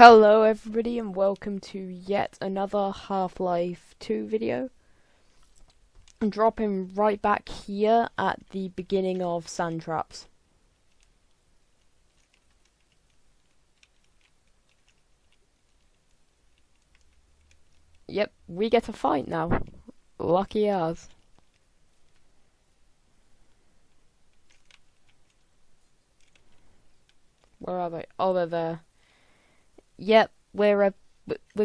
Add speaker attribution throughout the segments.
Speaker 1: Hello everybody and welcome to yet another Half-Life 2 video. I'm dropping right back here at the beginning of Sand Traps. Yep, we get to fight now. Lucky us. Where are they? Oh, they're there. Yep, we're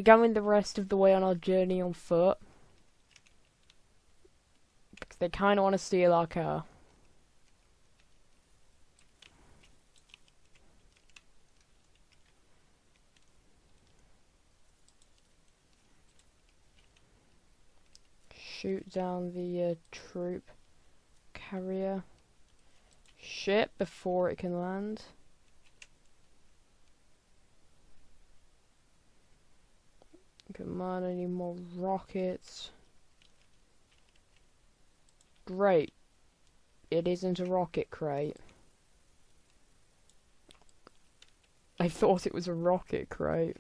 Speaker 1: going the rest of the way on our journey on foot. Because they kind of want to steal our car. Shoot down the troop carrier ship before it can land. Come on, I need more rockets. Great. It isn't a rocket crate. I thought it was a rocket crate.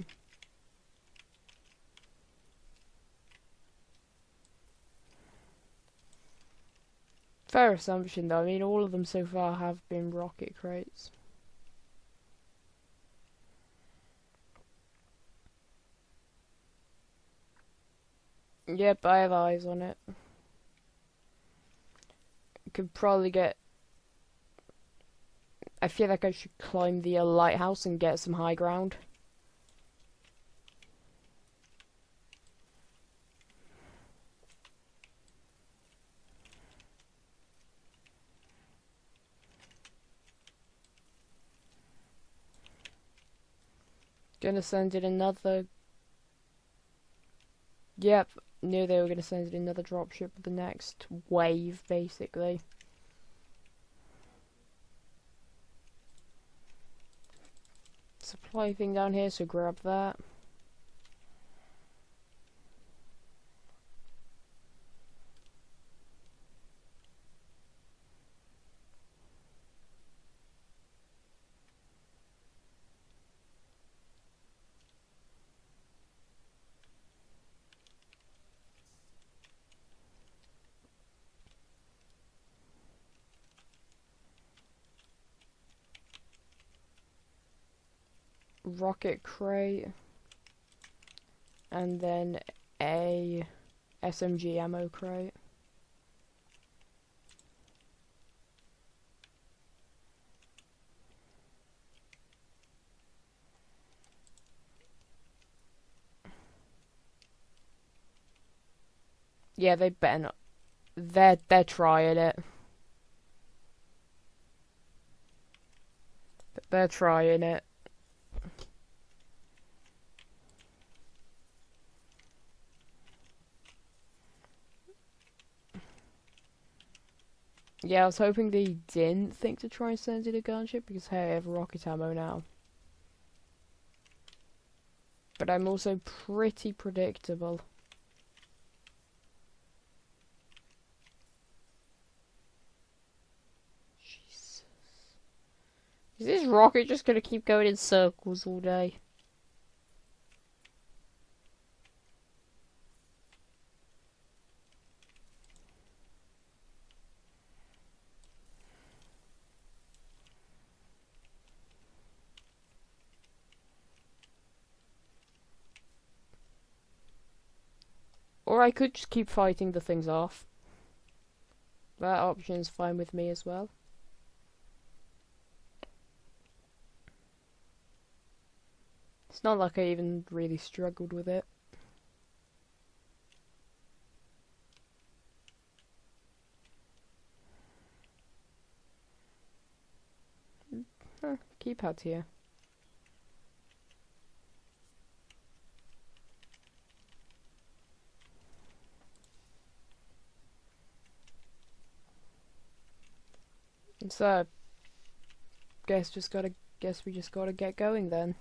Speaker 1: Fair assumption though, I mean all of them so far have been rocket crates. Yep, I have eyes on it. Could probably get... I feel like I should climb the lighthouse and get some high ground. Gonna send in another... Yep, knew they were gonna send in another dropship with the next wave, basically. Supply thing down here, so grab that. Rocket crate, and then a SMG ammo crate. Yeah, they better not. They're trying it. They're trying it. Yeah, I was hoping they didn't think to try and send in a gunship because hey, I have rocket ammo now. But I'm also pretty predictable. Jesus. Is this rocket just gonna keep going in circles all day? Or I could just keep fighting the things off. That option's fine with me as well. It's not like I even really struggled with it. Keypad's here. So, guess we just gotta get going then.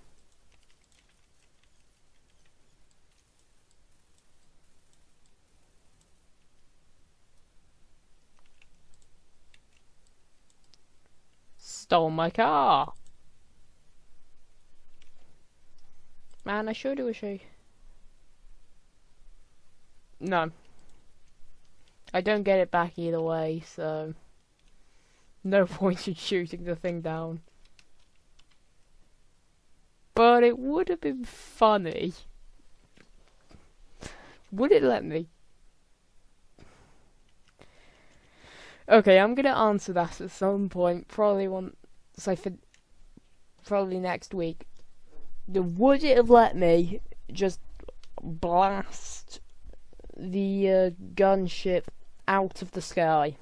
Speaker 1: Stole my car. Man, I should do a show. No. I don't get it back either way, so... No point in shooting the thing down. But it would have been funny. Would it let me? Okay, I'm gonna answer that at some point. Probably probably next week. Would it have let me just blast the gunship out of the sky?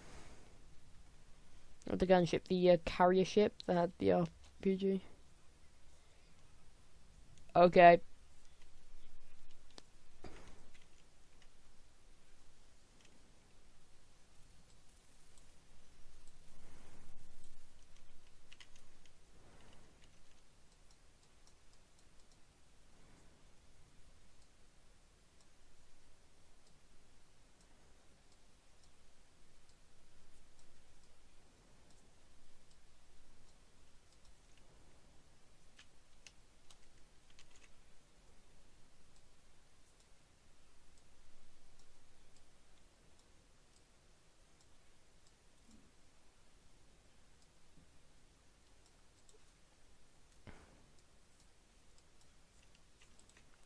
Speaker 1: Not the gunship, the carrier ship that had the RPG. Okay.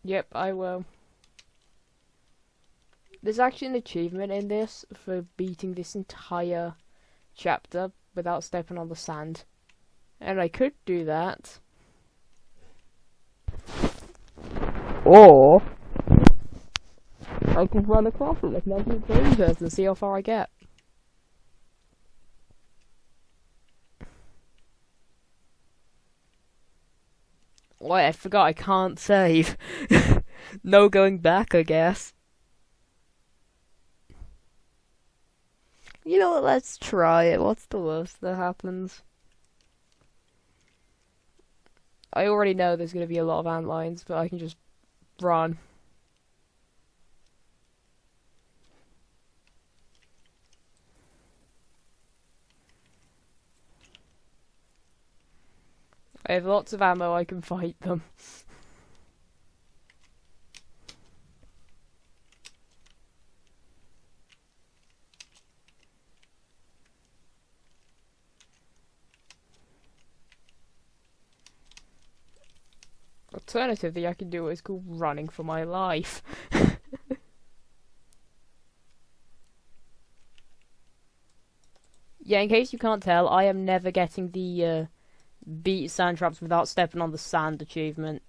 Speaker 1: Yep, I will. There's actually an achievement in this for beating this entire chapter without stepping on the sand. And I could do that. Or I could run across it like nothing first and see how far I get. Wait, I forgot I can't save. No going back, I guess. You know what, let's try it. What's the worst that happens? I already know there's going to be a lot of antlions, but I can just run. I have lots of ammo, I can fight them. Alternatively, I can do what is called running for my life. Yeah, in case you can't tell, I am never getting the beat sand traps without stepping on the sand achievement.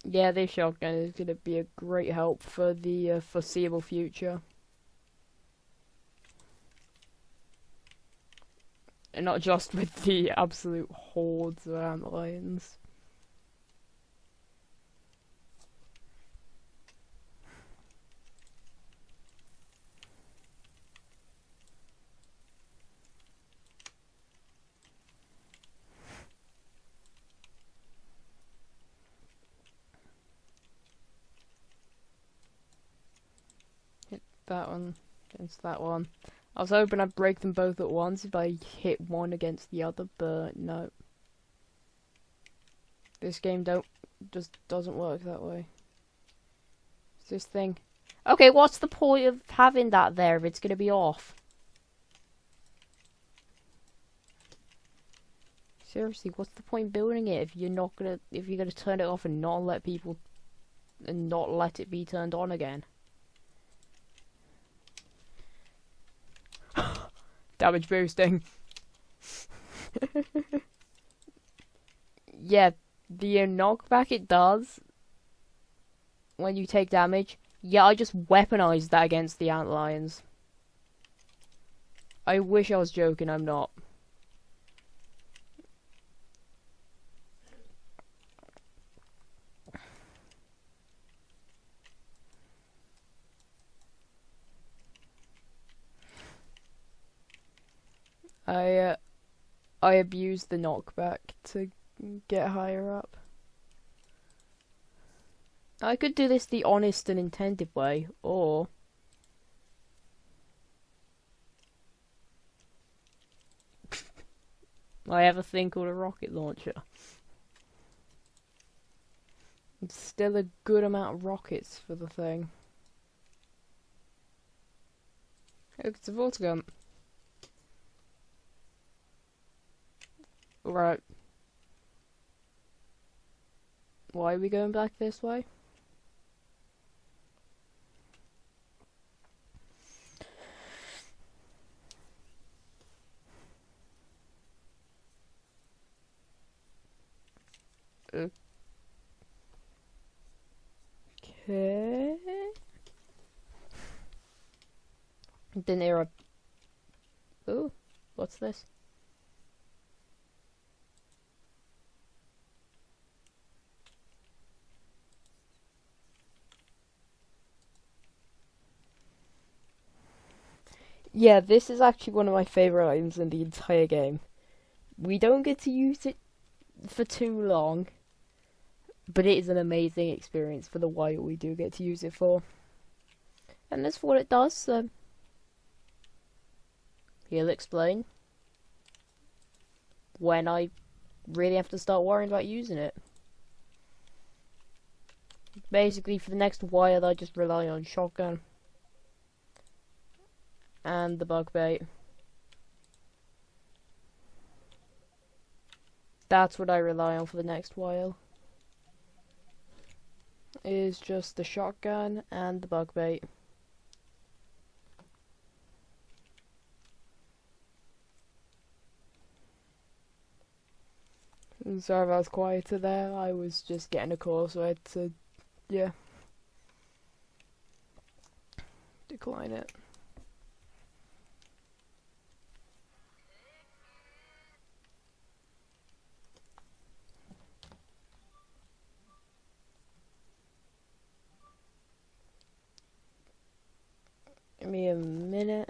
Speaker 1: Yeah, this shotgun is going to be a great help for the foreseeable future. And not just with the absolute hordes of antlions. That one against that one. I was hoping I'd break them both at once if I hit one against the other, but no. This game just doesn't work that way. It's this thing. Okay, what's the point of having that there if it's gonna be off? Seriously, what's the point building it if you're gonna turn it off and not let people and not let it be turned on again? Damage boosting. Yeah, the knockback it does when you take damage. Yeah, I just weaponized that against the antlions. I wish I was joking, I'm not. I I abused the knockback to get higher up. I could do this the honest and intended way, or I have a thing called a rocket launcher. It's still a good amount of rockets for the thing. Look, it's a water gun. Right. Why are we going back this way? Okay. Didn't hear a... Ooh, what's this? Yeah, this is actually one of my favourite items in the entire game. We don't get to use it for too long, but it is an amazing experience for the while we do get to use it for. And that's what it does, so he'll explain when I really have to start worrying about using it. Basically, for the next while, I just rely on shotgun and the bug bait. That's what I rely on for the next while. Is just the shotgun and the bug bait. Sorry if I was quieter there, I was just getting a call, so I had to, yeah, decline it. Give me a minute.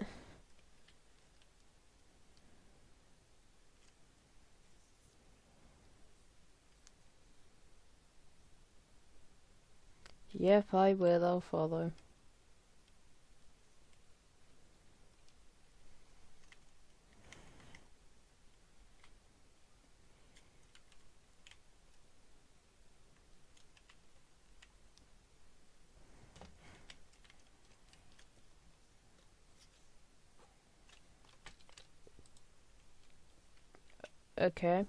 Speaker 1: Yep, I will, I'll follow. Okay.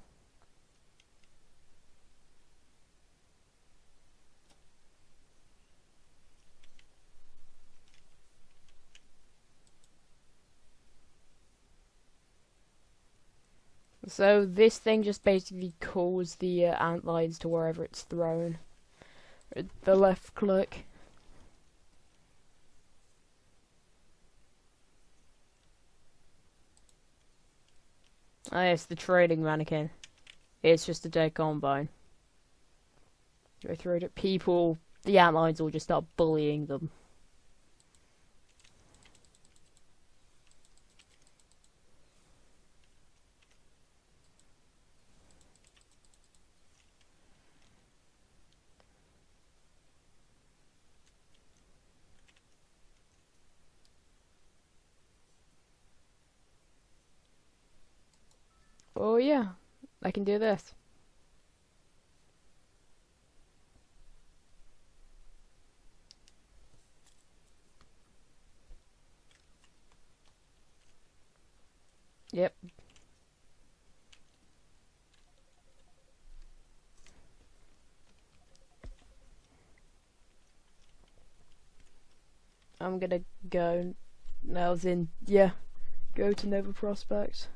Speaker 1: So this thing just basically calls the antlines to wherever it's thrown. The left click. Ah, yes, the trading mannequin. It's just a dead combine. Go through it at people, the antlines will just start bullying them. Oh yeah, I can do this. Yep. I'm gonna go now, as in, yeah, go to Nova Prospect.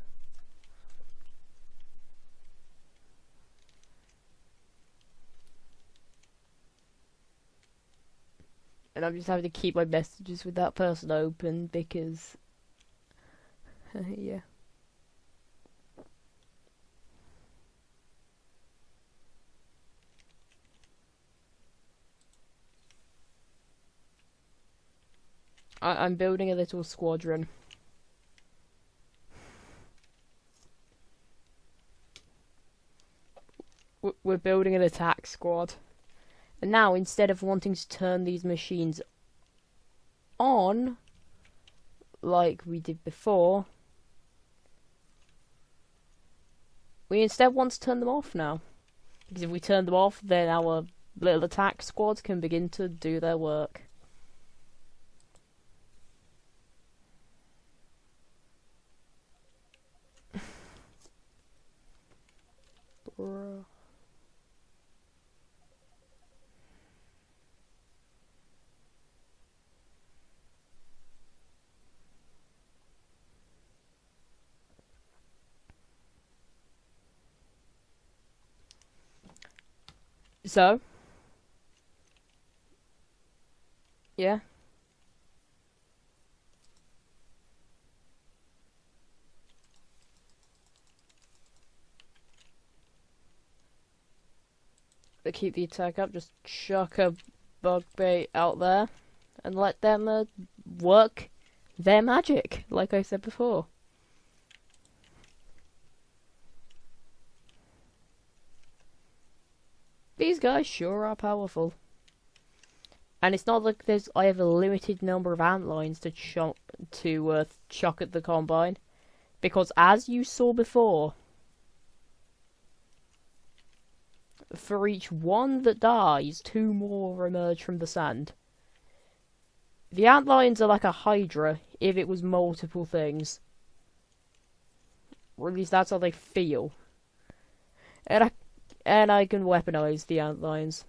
Speaker 1: And I'm just having to keep my messages with that person open because, yeah. I'm building a little squadron. we're building an attack squad. And now, instead of wanting to turn these machines on, like we did before, we instead want to turn them off now. Because if we turn them off, then our little attack squads can begin to do their work. Bruh. So, yeah. To keep the attack up, just chuck a bug bait out there and let them work their magic, like I said before. These guys sure are powerful. And it's not like I have a limited number of antlines to chuck at the combine, because as you saw before, for each one that dies, 2 more emerge from the sand. The antlines are like a hydra if it was multiple things, or at least that's how they feel. And I can weaponize the antlines.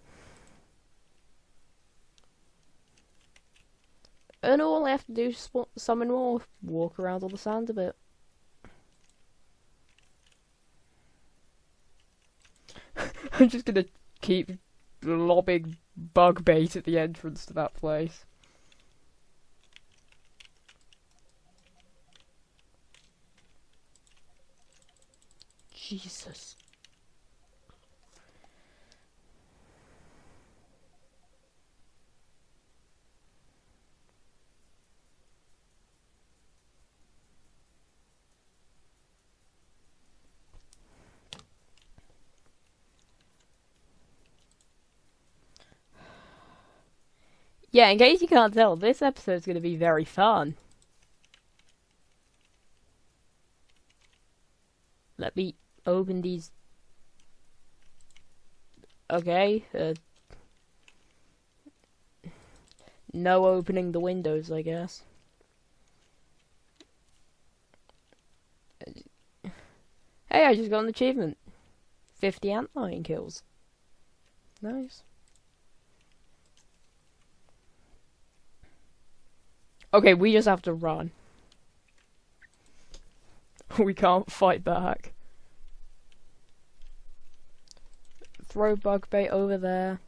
Speaker 1: And all I have to do is summon more, walk around on the sand a bit. I'm just gonna keep lobbing bug bait at the entrance to that place. Jesus. Yeah, in case you can't tell, this episode's going to be very fun. Let me open these. Okay. No opening the windows, I guess. Hey, I just got an achievement. 50 antlion kills. Nice. Okay, we just have to run. We can't fight back. Throw bug bait over there.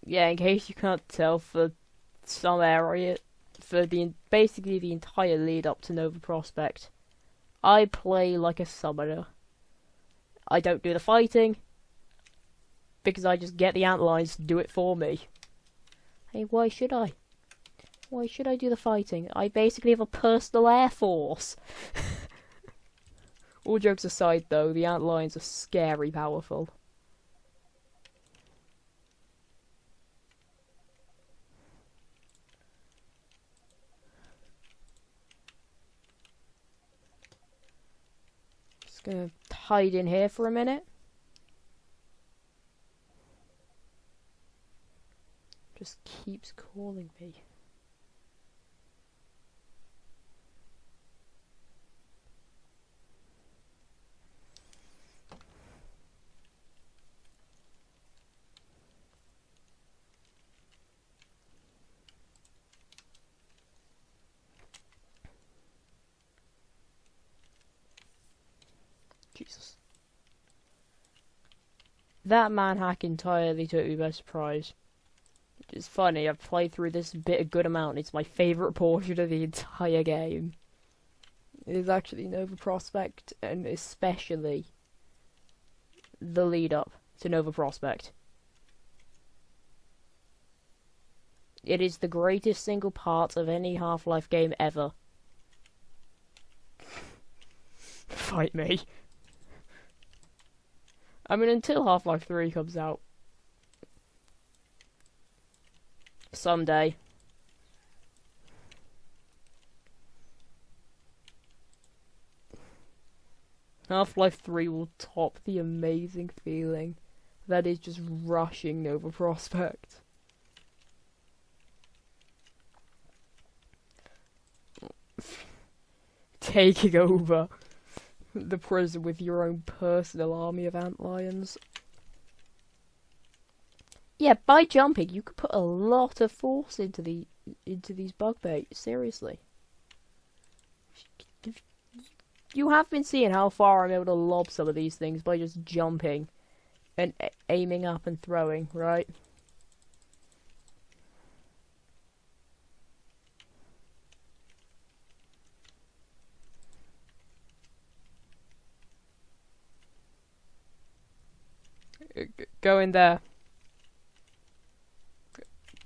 Speaker 1: Yeah, in case you can't tell, for some area, for basically the entire lead up to Nova Prospect, I play like a summoner. I don't do the fighting, because I just get the antlines to do it for me. Hey, why should I? Why should I do the fighting? I basically have a personal air force. All jokes aside, though, the antlines are scary powerful. Just gonna hide in here for a minute. Just keeps calling me. Jesus. That man hack entirely took me by surprise. Which is funny, I've played through this bit a good amount. It's my favourite portion of the entire game. It is actually Nova Prospect, and especially the lead up to Nova Prospect. It is the greatest single part of any Half-Life game ever. Fight me. I mean, until Half-Life 3 comes out. Someday. Half-Life 3 will top the amazing feeling that is just rushing Nova Prospekt. Taking over the prison with your own personal army of antlions. Yeah, by jumping, you could put a lot of force into these bug baits. Seriously. You have been seeing how far I'm able to lob some of these things by just jumping and aiming up and throwing, right? Go in there.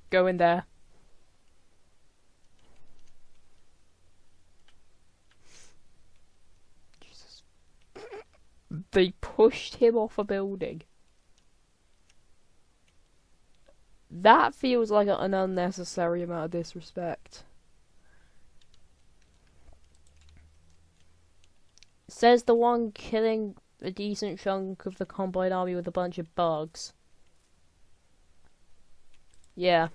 Speaker 1: Go in there. Jesus. They pushed him off a building. That feels like an unnecessary amount of disrespect. Says the one killing a decent chunk of the Combine army with a bunch of bugs. Yeah.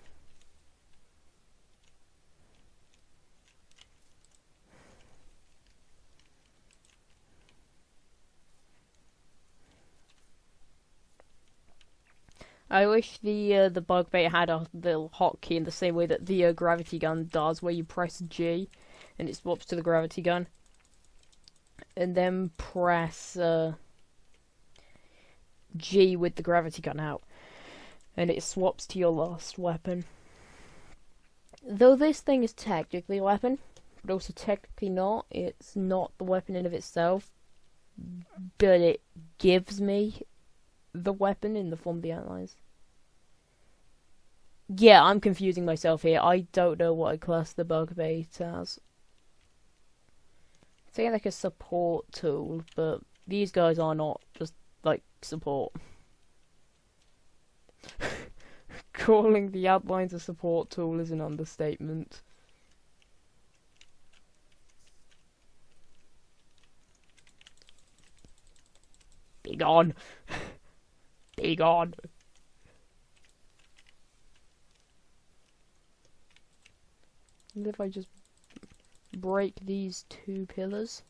Speaker 1: I wish the bug bait had a little hotkey in the same way that the gravity gun does, where you press G and it swaps to the gravity gun, and then press G with the gravity gun out, and it swaps to your last weapon. Though this thing is technically a weapon, but also technically not. It's not the weapon in of itself, but it gives me the weapon in the form of the antlines. Yeah, I'm confusing myself here. I don't know what I class the bug bait as. It's like a support tool, but these guys are not just like support. Calling the outlines a support tool is an understatement. Be gone. Be gone. And if I just break these two pillars,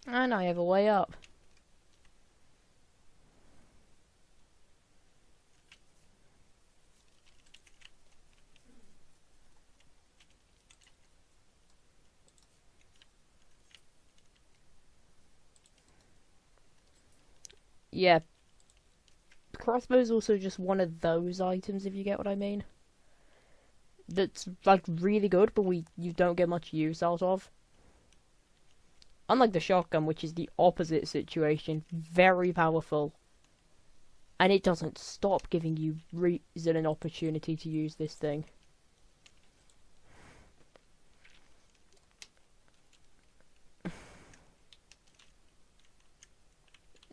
Speaker 1: and I have a way up. Yeah. Crossbow is also just one of those items, if you get what I mean. That's like really good, but you don't get much use out of. Unlike the shotgun, which is the opposite situation, very powerful, and it doesn't stop giving you reason and opportunity to use this thing.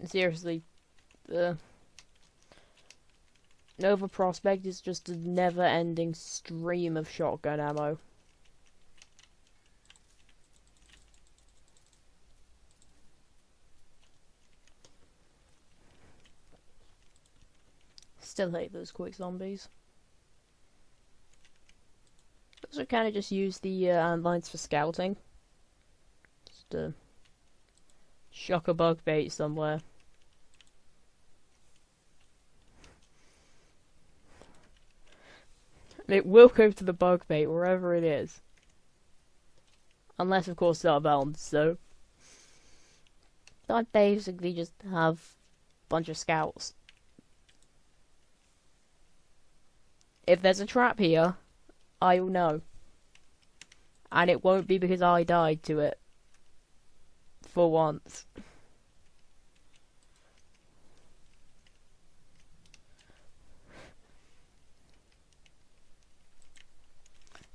Speaker 1: Seriously, Nova Prospekt is just a never-ending stream of shotgun ammo. Still hate those quick zombies. Also kind of just use the lines for scouting. Just to shock a bug bait somewhere. It will go to the bug bait wherever it is. Unless, of course, it's out of bounds, so I basically just have a bunch of scouts. If there's a trap here, I will know. And it won't be because I died to it. For once.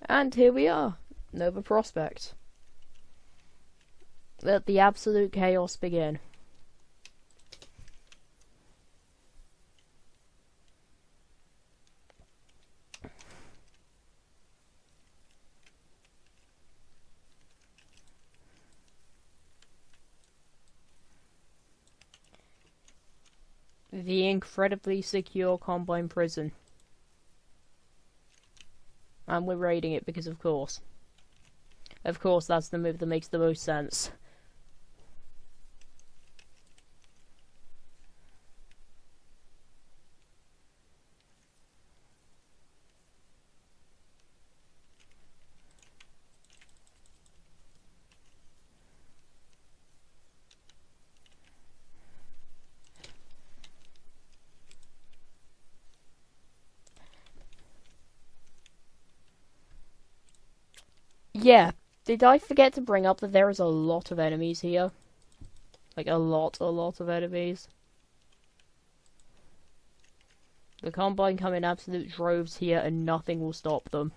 Speaker 1: And here we are, Nova Prospect. Let the absolute chaos begin. The incredibly secure Combine prison. And we're raiding it because of course. Of course, that's the move that makes the most sense. Yeah, did I forget to bring up that there is a lot of enemies here? Like a lot of enemies. The Combine come in absolute droves here and nothing will stop them.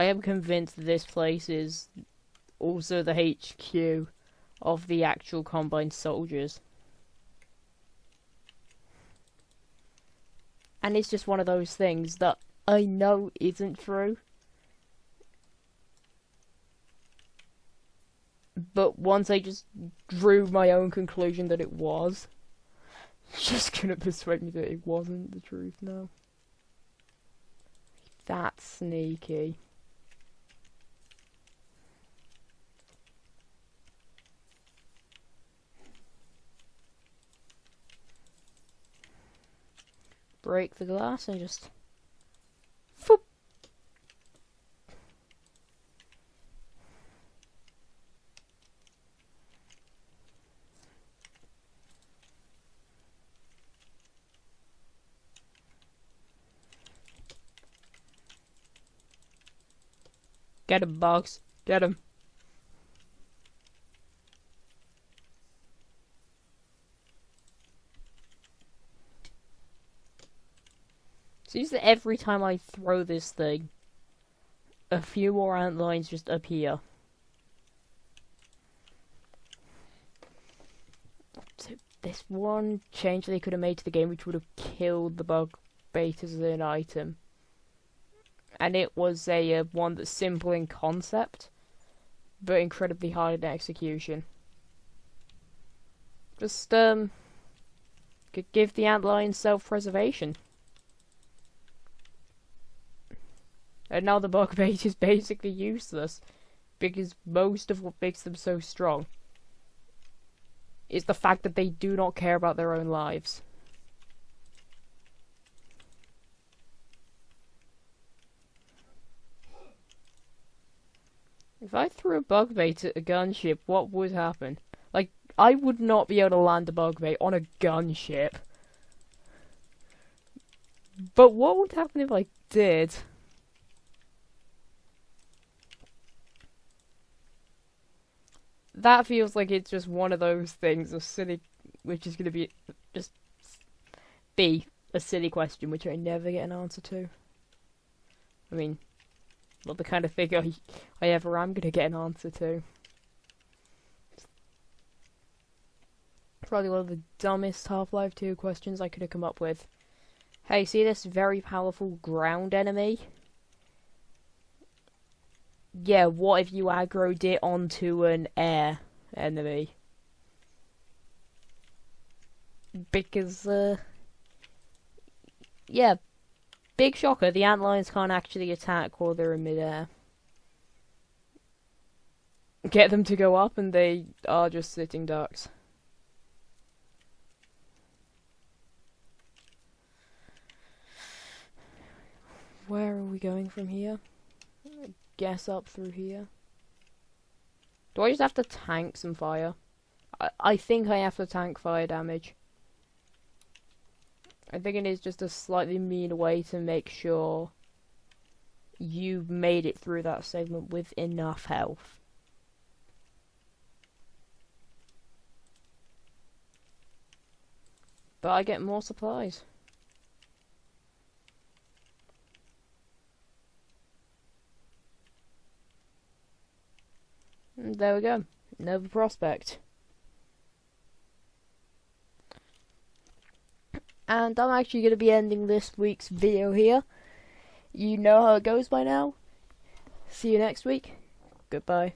Speaker 1: I am convinced this place is also the HQ of the actual Combine soldiers. And it's just one of those things that I know isn't true. But once I just drew my own conclusion that it was, just couldn't persuade me that it wasn't the truth now. That's sneaky. Break the glass and just... Foop. Get him, Bugs. Get him. Seems that every time I throw this thing, a few more ant lines just appear. So this one change they could have made to the game which would have killed the bug bait as an item. And it was a one that's simple in concept, but incredibly hard in execution. Just, could give the antlion self-preservation. And now the bug bait is basically useless, because most of what makes them so strong is the fact that they do not care about their own lives. If I threw a bug bait at a gunship, what would happen? Like, I would not be able to land a bug bait on a gunship. But what would happen if I did? That feels like it's just one of those things of silly, which is going to be just be a silly question which I never get an answer to. I mean, not the kind of thing I ever am going to get an answer to. Probably one of the dumbest Half-Life 2 questions I could have come up with. Hey, see this very powerful ground enemy? Yeah, what if you aggroed it onto an air enemy? Because, yeah, big shocker, the antlions can't actually attack while they're in midair. Get them to go up and they are just sitting ducks. Where are we going from here? Guess up through here. Do I just have to tank some fire? I think I have to tank fire damage. I think it is just a slightly mean way to make sure you made it through that segment with enough health. But I get more supplies. And there we go. Another prospect. And I'm actually going to be ending this week's video here. You know how it goes by now. See you next week. Goodbye.